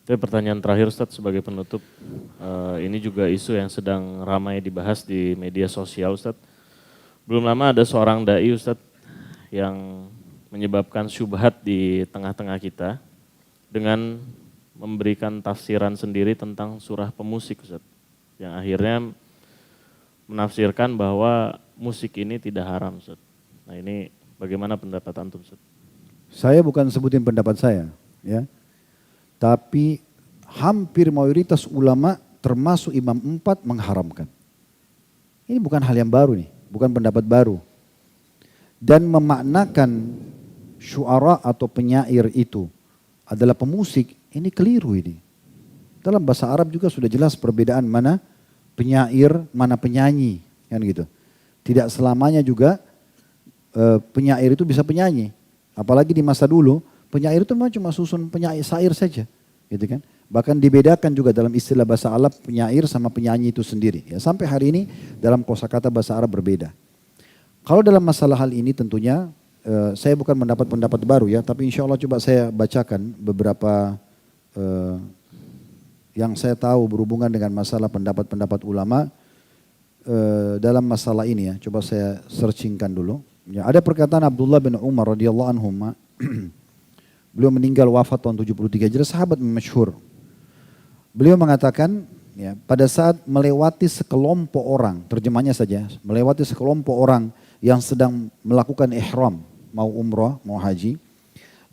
Tapi pertanyaan terakhir Ustadz sebagai penutup, ini juga isu yang sedang ramai dibahas di media sosial Ustadz. Belum lama ada seorang dai Ustadz yang menyebabkan syubhat di tengah-tengah kita dengan memberikan tafsiran sendiri tentang surah pemusik Ustadz. Yang akhirnya menafsirkan bahwa musik ini tidak haram Ustadz. Nah ini bagaimana pendapat antum Ustadz? Saya bukan sebutin pendapat saya, ya. Tapi hampir mayoritas ulama termasuk Imam 4 mengharamkan. Ini bukan hal yang baru nih, bukan pendapat baru. Dan memaknakan syuara atau penyair itu adalah pemusik, ini keliru ini. Dalam bahasa Arab juga sudah jelas perbedaan mana penyair, mana penyanyi, kan gitu. Tidak selamanya juga penyair itu bisa penyanyi. Apalagi di masa dulu, penyair itu memang cuma susun penyair syair saja, gitu kan. Bahkan dibedakan juga dalam istilah bahasa Arab penyair sama penyanyi itu sendiri. Ya, sampai hari ini dalam kosakata bahasa Arab berbeda. Kalau dalam masalah hal ini tentunya saya bukan mendapat pendapat baru ya, tapi insya Allah coba saya bacakan beberapa yang saya tahu berhubungan dengan masalah pendapat-pendapat ulama dalam masalah ini ya. Coba saya searchingkan dulu. Ya, ada perkataan Abdullah bin Umar radhiyallahu anhu. Beliau meninggal wafat tahun 73 Hijriah, sahabat masyhur. Beliau mengatakan ya, pada saat melewati sekelompok orang, terjemahnya saja, melewati sekelompok orang yang sedang melakukan ihram, mau umrah, mau haji.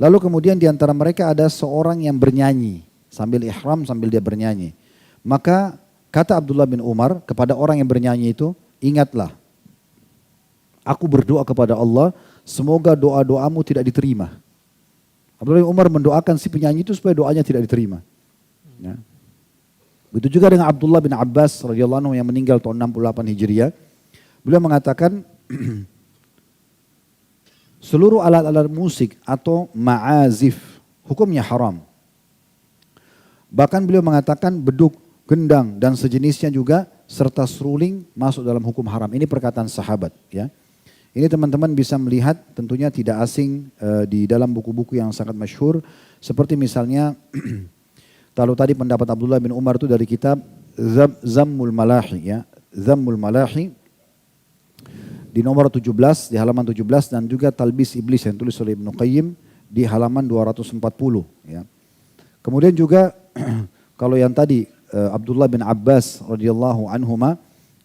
Lalu kemudian di antara mereka ada seorang yang bernyanyi, sambil ihram, sambil dia bernyanyi. Maka kata Abdullah bin Umar kepada orang yang bernyanyi itu, ingatlah, aku berdoa kepada Allah, semoga doa-doamu tidak diterima. Abdullah bin Umar mendoakan si penyanyi itu supaya doanya tidak diterima. Ya. Begitu juga dengan Abdullah bin Abbas radhiyallahu anhu yang meninggal tahun 68 Hijriah. Beliau mengatakan seluruh alat-alat musik atau ma'azif hukumnya haram. Bahkan beliau mengatakan beduk, gendang dan sejenisnya juga serta seruling masuk dalam hukum haram. Ini perkataan sahabat ya. Ini teman-teman bisa melihat tentunya tidak asing di dalam buku-buku yang sangat masyhur. Seperti misalnya kalau tadi pendapat Abdullah bin Umar itu dari kitab Zammul Malahi ya. Zammul Malahi di nomor 17, di halaman 17 dan juga Talbis Iblis yang tulis oleh Ibnu Qayyim di halaman 240 ya. Kemudian juga kalau yang tadi Abdullah bin Abbas radhiyallahu anhuma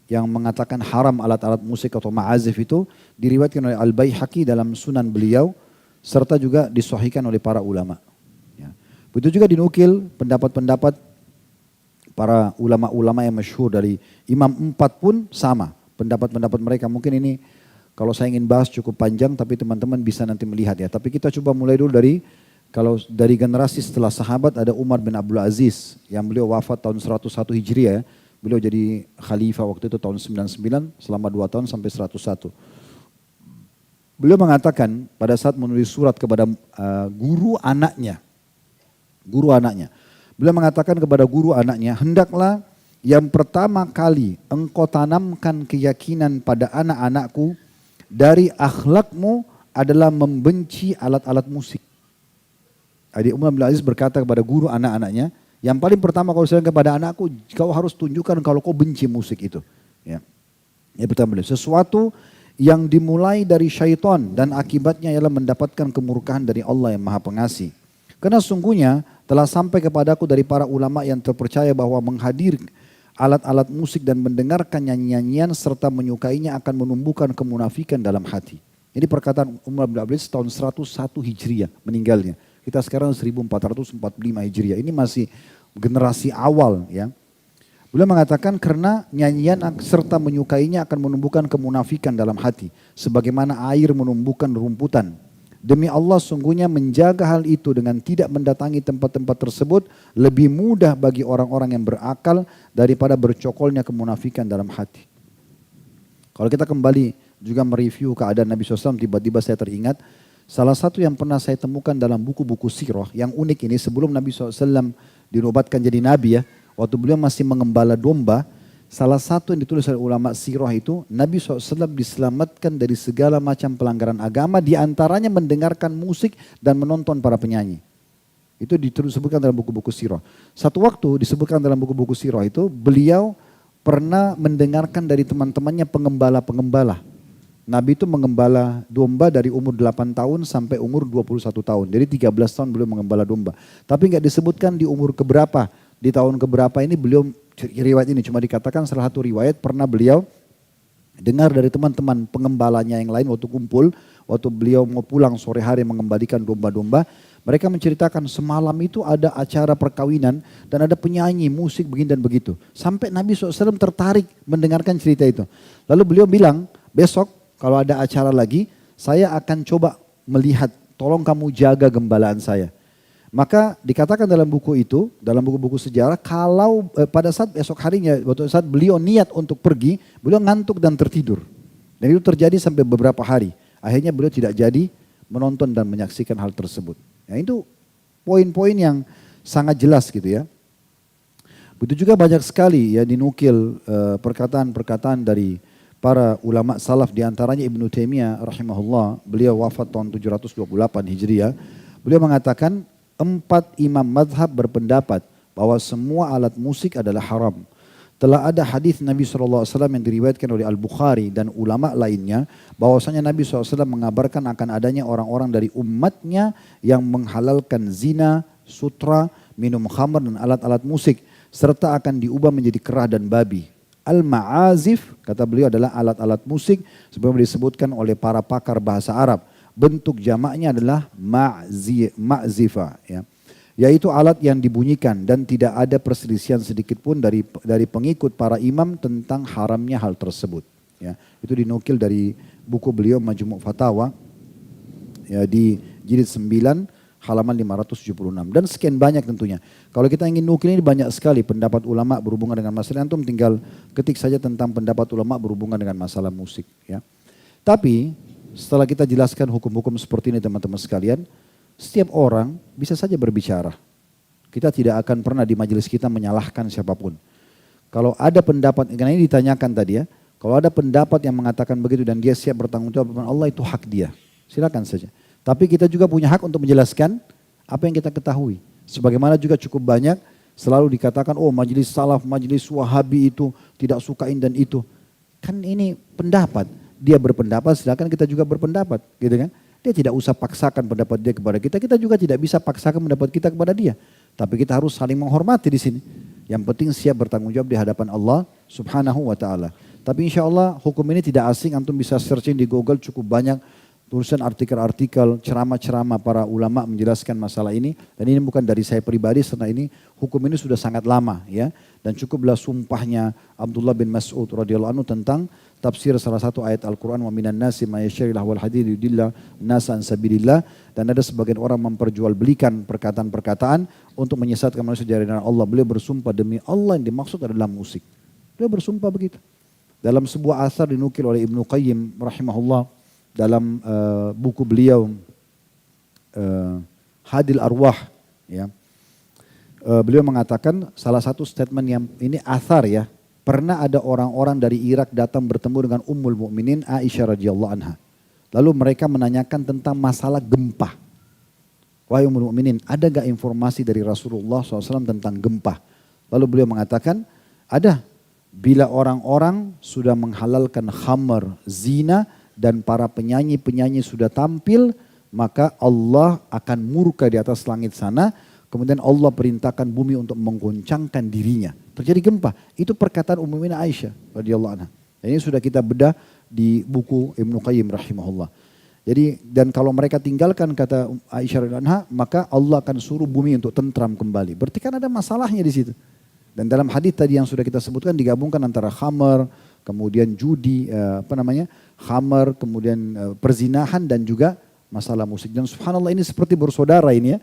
yang mengatakan haram alat-alat musik atau ma'azif itu diriwayatkan oleh Al-Baihaqi dalam sunan beliau serta juga disahihkan oleh para ulama. Ya. Begitu juga dinukil pendapat-pendapat para ulama-ulama yang masyhur dari Imam 4 pun sama. Pendapat-pendapat mereka mungkin ini kalau saya ingin bahas cukup panjang tapi teman-teman bisa nanti melihat ya. Tapi kita coba mulai dulu dari kalau dari generasi setelah sahabat ada Umar bin Abdul Aziz yang beliau wafat tahun 101 Hijriah ya. Beliau jadi khalifah waktu itu tahun 99 selama 2 tahun sampai 101. Beliau mengatakan pada saat menulis surat kepada guru anaknya. Guru anaknya. Beliau mengatakan kepada guru anaknya, hendaklah yang pertama kali engkau tanamkan keyakinan pada anak-anakku dari akhlakmu adalah membenci alat-alat musik. Adik Umar bin Aziz berkata kepada guru anak-anaknya, yang paling pertama kalau saya kepada anakku, kau harus tunjukkan kalau kau benci musik itu. Ya. Yang pertama, sesuatu yang dimulai dari syaitan dan akibatnya ialah mendapatkan kemurkaan dari Allah yang Maha Pengasih. Karena sungguhnya telah sampai kepadaku dari para ulama yang terpercaya bahwa menghadir alat-alat musik dan mendengarkan nyanyian serta menyukainya akan menumbuhkan kemunafikan dalam hati. Ini perkataan Umar bin Abdul Aziz tahun 101 Hijriah meninggalnya. Kita sekarang 1445 Hijriah. Ini masih generasi awal ya. Beliau mengatakan karena nyanyian serta menyukainya akan menumbuhkan kemunafikan dalam hati. Sebagaimana air menumbuhkan rumputan. Demi Allah sungguhnya menjaga hal itu dengan tidak mendatangi tempat-tempat tersebut lebih mudah bagi orang-orang yang berakal daripada bercokolnya kemunafikan dalam hati. Kalau kita kembali juga mereview keadaan Nabi SAW, tiba-tiba saya teringat salah satu yang pernah saya temukan dalam buku-buku sirah yang unik ini sebelum Nabi SAW dinobatkan jadi Nabi ya. Waktu beliau masih mengembala domba, salah satu yang ditulis oleh ulama sirah itu Nabi SAW diselamatkan dari segala macam pelanggaran agama, diantaranya mendengarkan musik dan menonton para penyanyi. Itu disebutkan dalam buku-buku sirah. Satu waktu disebutkan dalam buku-buku sirah itu beliau pernah mendengarkan dari teman-temannya pengembala-pengembala. Nabi itu mengembala domba dari umur 8 tahun sampai umur 21 tahun. Jadi 13 tahun beliau mengembala domba. Tapi nggak disebutkan di umur keberapa, di tahun keberapa ini beliau, riwayat ini cuma dikatakan salah satu riwayat pernah beliau dengar dari teman-teman pengembalanya yang lain waktu kumpul, waktu beliau mau pulang sore hari mengembalikan domba-domba. Mereka menceritakan semalam itu ada acara perkawinan dan ada penyanyi, musik begini dan begitu. Sampai Nabi SAW tertarik mendengarkan cerita itu. Lalu beliau bilang, besok kalau ada acara lagi, saya akan coba melihat, tolong kamu jaga gembalaan saya. Maka dikatakan dalam buku itu, dalam buku-buku sejarah, kalau pada saat esok harinya, waktu saat beliau niat untuk pergi, beliau ngantuk dan tertidur. Dan itu terjadi sampai beberapa hari. Akhirnya beliau tidak jadi menonton dan menyaksikan hal tersebut. Ya, itu poin-poin yang sangat jelas gitu ya. Begitu juga banyak sekali ya dinukil perkataan-perkataan dari para ulama salaf, diantaranya Ibnu Taimiyah rahimahullah. Beliau wafat tahun 728 Hijriah. Beliau mengatakan 4 imam mazhab berpendapat bahwa semua alat musik adalah haram. Telah ada hadis Nabi SAW yang diriwayatkan oleh Al-Bukhari dan ulama lainnya, bahwasanya Nabi SAW mengabarkan akan adanya orang-orang dari umatnya yang menghalalkan zina, sutra, minum khamar dan alat-alat musik, serta akan diubah menjadi kera dan babi. Al-ma'azif, kata beliau, adalah alat-alat musik sebagaimana disebutkan oleh para pakar bahasa Arab. Bentuk jamaknya adalah ma'zifa, ya. Yaitu alat yang dibunyikan, dan tidak ada perselisihan sedikit pun dari pengikut para imam tentang haramnya hal tersebut. Ya, itu dinukil dari buku beliau Majmu' Fatawa ya, di jilid 9 halaman 576 dan sekian banyak tentunya. Kalau kita ingin nukil ini banyak sekali pendapat ulama berhubungan dengan masalah, antum tinggal ketik saja tentang pendapat ulama berhubungan dengan masalah musik. Ya. Tapi setelah kita jelaskan hukum-hukum seperti ini teman-teman sekalian, setiap orang bisa saja berbicara. Kita tidak akan pernah di majelis kita menyalahkan siapapun. Kalau ada pendapat, karena ini ditanyakan tadi ya, kalau ada pendapat yang mengatakan begitu dan dia siap bertanggung jawab dengan Allah, itu hak dia. Silakan saja. Tapi kita juga punya hak untuk menjelaskan apa yang kita ketahui. Sebagaimana juga cukup banyak selalu dikatakan, oh majelis salaf, majelis wahabi itu tidak sukain dan itu. Kan ini pendapat. Dia berpendapat, silakan kita juga berpendapat, gitu kan? Dia tidak usah paksakan pendapat dia kepada kita, kita juga tidak bisa paksakan pendapat kita kepada dia. Tapi kita harus saling menghormati di sini. Yang penting siap bertanggung jawab di hadapan Allah Subhanahu wa taala. Tapi insya Allah hukum ini tidak asing, antum bisa searching di Google, cukup banyak tulisan artikel-artikel, ceramah-ceramah para ulama menjelaskan masalah ini. Dan ini bukan dari saya pribadi, karena ini hukum ini sudah sangat lama ya. Dan cukuplah sumpahnya Abdullah bin Mas'ud radhiyallahu anhu tentang tafsir salah satu ayat Al-Quran, wa minan nasi may yashtari lahwal hadits yudilla nasa an sabilillah, dan ada sebagian orang memperjualbelikan perkataan-perkataan untuk menyesatkan manusia dari jalan Allah. Beliau bersumpah demi Allah yang dimaksud adalah musik. Beliau bersumpah begitu. Dalam sebuah asar dinukil oleh Ibnu Qayyim rahimahullah dalam buku beliau Hadil Arwah ya. Beliau mengatakan salah satu statement yang ini asar ya. Pernah ada orang-orang dari Irak datang bertemu dengan Ummul Mukminin Aisyah radhiyallahu anha. Lalu mereka menanyakan tentang masalah gempa. Wahai Ummul Mukminin, ada gak informasi dari Rasulullah SAW tentang gempa? Lalu beliau mengatakan, ada. Bila orang-orang sudah menghalalkan khamar, zina, dan para penyanyi-penyanyi sudah tampil, maka Allah akan murka di atas langit sana. Kemudian Allah perintahkan bumi untuk menggoncangkan dirinya. Terjadi gempa. Itu perkataan Ummul Mukminin Aisyah radhiyallahu anha. Ini sudah kita bedah di buku Ibnu Qayyim rahimahullah. Jadi dan kalau mereka tinggalkan kata Aisyah radhiyallahu anha, maka Allah akan suruh bumi untuk tentram kembali. Berarti kan ada masalahnya di situ. Dan dalam hadis tadi yang sudah kita sebutkan digabungkan antara khamar, kemudian judi, khamar, kemudian perzinahan dan juga masalah musik. Dan subhanallah ini seperti bersaudara ini ya.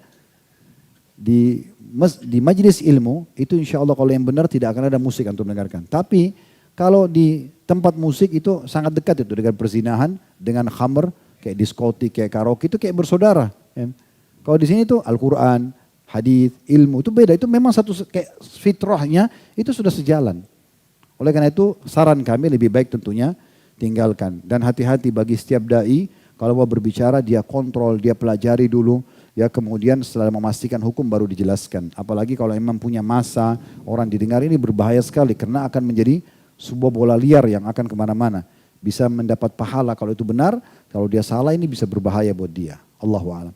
Di majelis ilmu itu insya Allah kalau yang benar tidak akan ada musik untuk mendengarkan. Tapi kalau di tempat musik itu sangat dekat itu dengan perzinahan, dengan khamr, kayak diskotik, kayak karaoke itu kayak bersaudara. Ya. Kalau di sini itu Al-Quran, hadis, ilmu itu beda. Itu memang satu kayak fitrahnya itu sudah sejalan. Oleh karena itu saran kami lebih baik tentunya tinggalkan. Dan hati-hati bagi setiap dai kalau mau berbicara dia kontrol, dia pelajari dulu. ya kemudian setelah memastikan hukum baru dijelaskan. Apalagi kalau memang punya masa, orang didengar, ini berbahaya sekali karena akan menjadi sebuah bola liar yang akan kemana-mana. Bisa mendapat pahala kalau itu benar, kalau dia salah ini bisa berbahaya buat dia. Allahu a'lam.